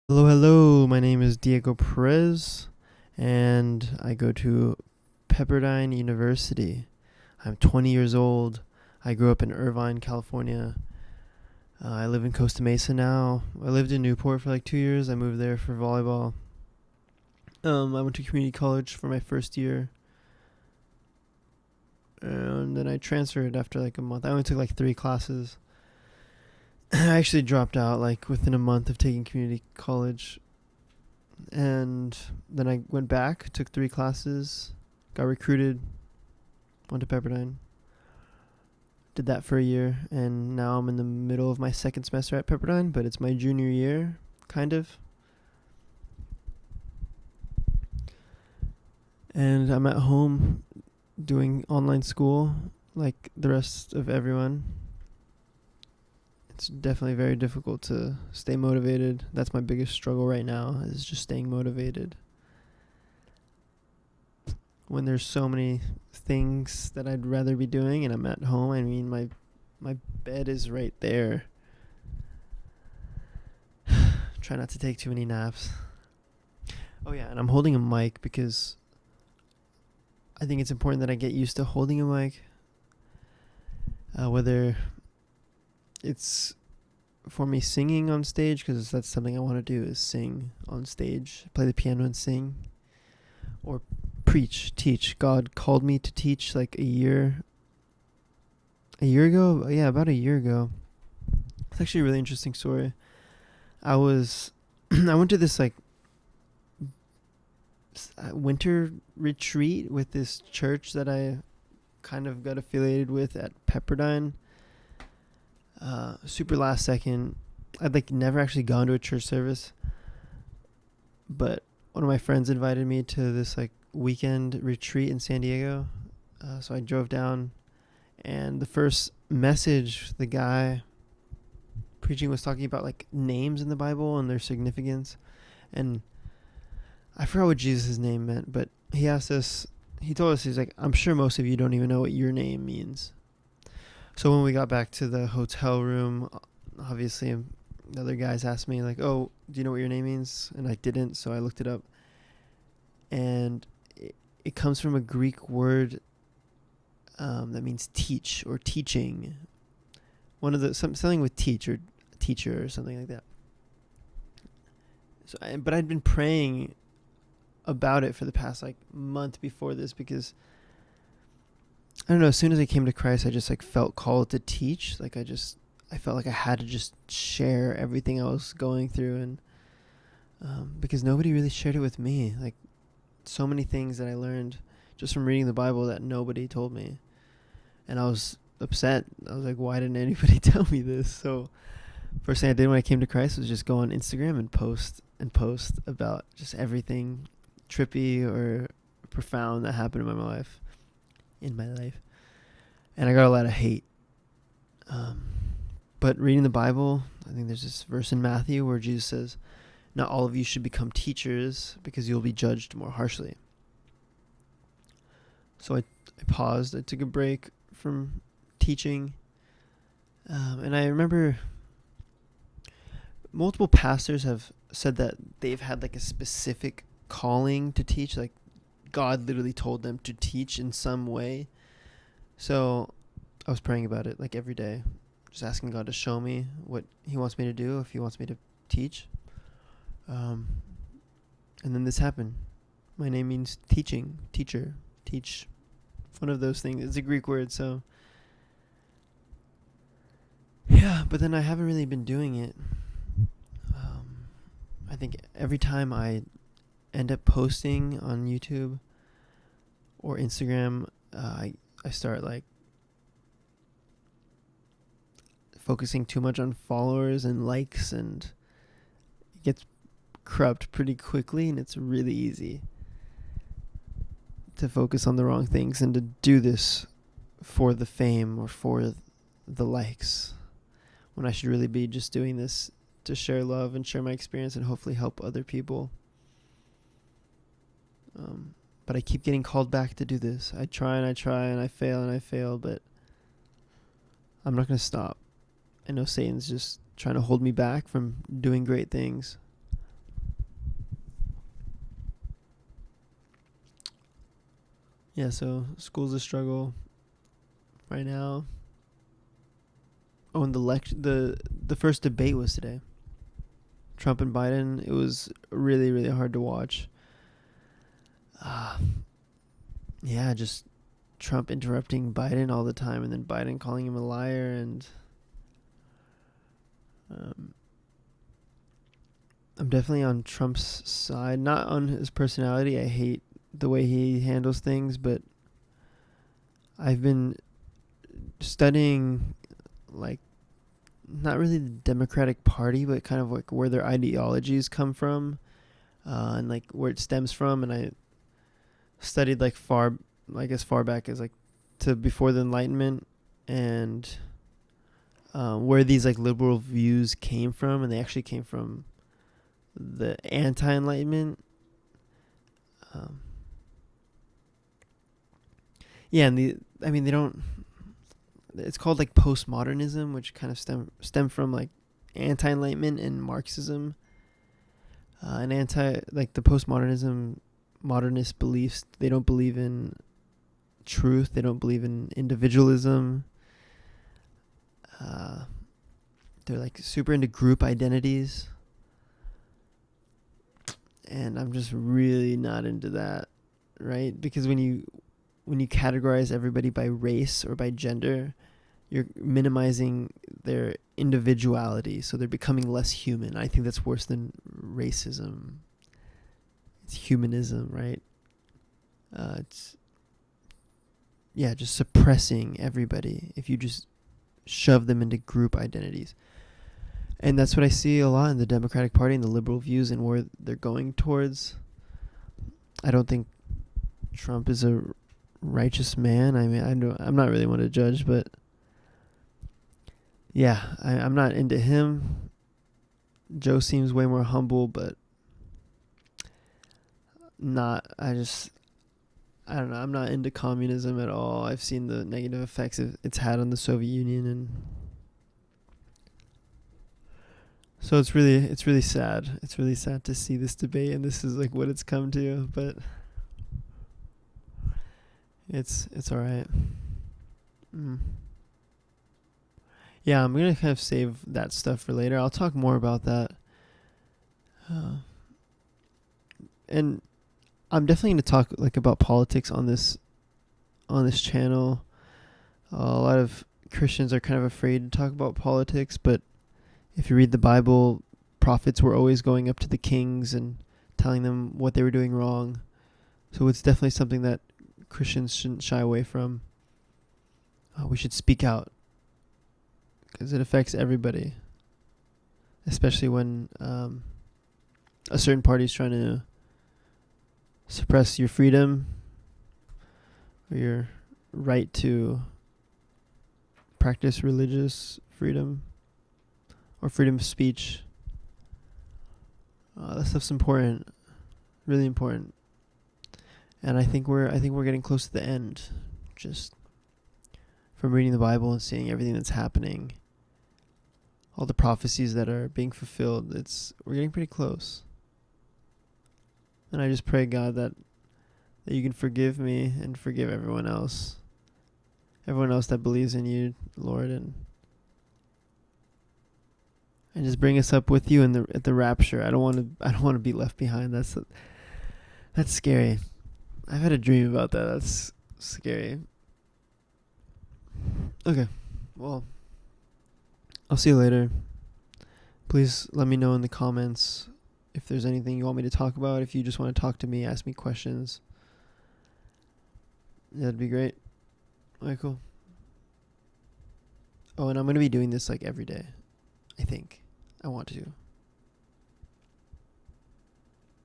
Hello, hello. My name is Diego Perez, and I go to Pepperdine University. I'm 20 years old. I grew up in Irvine, California. I live in Costa Mesa now. I lived in Newport for like 2 years. I moved there for volleyball. I went to community college for my first year, and then I transferred after like a month. I only took like 3 classes. I actually dropped out like within a month of taking community college. And then I went back, took 3 classes, got recruited, went to Pepperdine, did that for a year, and now I'm in the middle of my second semester at Pepperdine, but it's my junior year, kind of. And I'm at home doing online school like the rest of everyone. It's definitely very difficult to stay motivated. That's my biggest struggle right now, is just staying motivated when there's so many things that I'd rather be doing and I'm at home. I mean, my bed is right there. Try not to take too many naps. Oh yeah, and I'm holding a mic because I think it's important that I get used to holding a mic. Whether it's for me singing on stage, because that's something I want to do, is sing on stage, play the piano and sing, or preach, teach. God called me to teach like a year ago. Yeah, about a year ago. It's actually a really interesting story. I was I went to this like winter retreat with this church that I kind of got affiliated with at Pepperdine. Super last second. I'd like never actually gone to a church service, but one of my friends invited me to this like weekend retreat in San Diego. So I drove down, and the first message the guy preaching was talking about like names in the Bible and their significance. And I forgot what Jesus' name meant, but he told us, he's like, I'm sure most of you don't even know what your name means. So when we got back to the hotel room, obviously the other guys asked me like, oh, do you know what your name means? And I didn't, so I looked it up. And it comes from a Greek word that means teach or teaching. Something with teach or teacher or something like that. But I'd been praying about it for the past like month before this, because I don't know, as soon as I came to Christ, I just like felt called to teach. I felt like I had to just share everything I was going through, and because nobody really shared it with me. Like, so many things that I learned just from reading the Bible that nobody told me, and I was upset. I was like, why didn't anybody tell me this? So first thing I did when I came to Christ was just go on Instagram and post about just everything trippy or profound that happened in my life. And I got a lot of hate. But reading the Bible, I think there's this verse in Matthew where Jesus says, not all of you should become teachers because you'll be judged more harshly. So I paused. I took a break from teaching. And I remember multiple pastors have said that they've had like a specific calling to teach. Like, God literally told them to teach in some way. So I was praying about it like every day, just asking God to show me what he wants me to do, if he wants me to teach. And then this happened. My name means teaching, teacher, teach. One of those things. It's a Greek word, so yeah, but then I haven't really been doing it. I think every time I end up posting on YouTube or Instagram, I start like focusing too much on followers and likes, and it gets corrupt pretty quickly, and it's really easy to focus on the wrong things and to do this for the fame or for the likes, when I should really be just doing this to share love and share my experience and hopefully help other people. But I keep getting called back to do this. I try and I fail, but I'm not going to stop. I know Satan's just trying to hold me back from doing great things. Yeah, so school's a struggle right now. Oh, and the first debate was today. Trump and Biden. It was really, really hard to watch. Uh, yeah, just Trump interrupting Biden all the time, and then Biden calling him a liar, and um, I'm definitely on Trump's side. Not on his personality. I hate the way he handles things, but I've been studying, like, not really the Democratic Party, but kind of like where their ideologies come from, and like where it stems from. And I studied like as far back as like to before the Enlightenment, and where these like liberal views came from, and they actually came from the anti-Enlightenment. Um, yeah, and they don't. It's called like postmodernism, which kind of stem from like anti-Enlightenment and Marxism. And anti like the postmodernism modernist beliefs. They don't believe in truth. They don't believe in individualism. Uh, they're like super into group identities, and I'm just really not into that, right? Because when you categorize everybody by race or by gender, you're minimizing their individuality, so they're becoming less human. I think that's worse than racism. It's humanism, right? It's just suppressing everybody if you just shove them into group identities. And that's what I see a lot in the Democratic Party and the liberal views and where they're going towards. I don't think Trump is a righteous man. I mean, I'm not really one to judge, but yeah, I'm not into him. Joe seems way more humble, but I don't know. I'm not into communism at all. I've seen the negative effects it's had on the Soviet Union, and so it's really sad. It's really sad to see this debate, and this is like what it's come to. But it's all right. Yeah, I'm gonna kind of save that stuff for later. I'll talk more about that. And I'm definitely gonna talk like about politics on this channel. A lot of Christians are kind of afraid to talk about politics, but if you read the Bible, prophets were always going up to the kings and telling them what they were doing wrong. So it's definitely something that Christians shouldn't shy away from. We should speak out because it affects everybody, especially when a certain party is trying to suppress your freedom or your right to practice religious freedom or freedom of speech. That stuff's important, really important. And I think we're getting close to the end, just from reading the Bible and seeing everything that's happening, all the prophecies that are being fulfilled. We're getting pretty close. And I just pray, God, that you can forgive me and forgive everyone else that believes in you, Lord, and just bring us up with you at the rapture. I don't want to be left behind. That's scary. I've had a dream about that. That's scary. Okay, well, I'll see you later. Please let me know in the comments if there's anything you want me to talk about. If you just want to talk to me, ask me questions, that'd be great. Alright, cool. Oh, and I'm going to be doing this like every day. I think. I want to.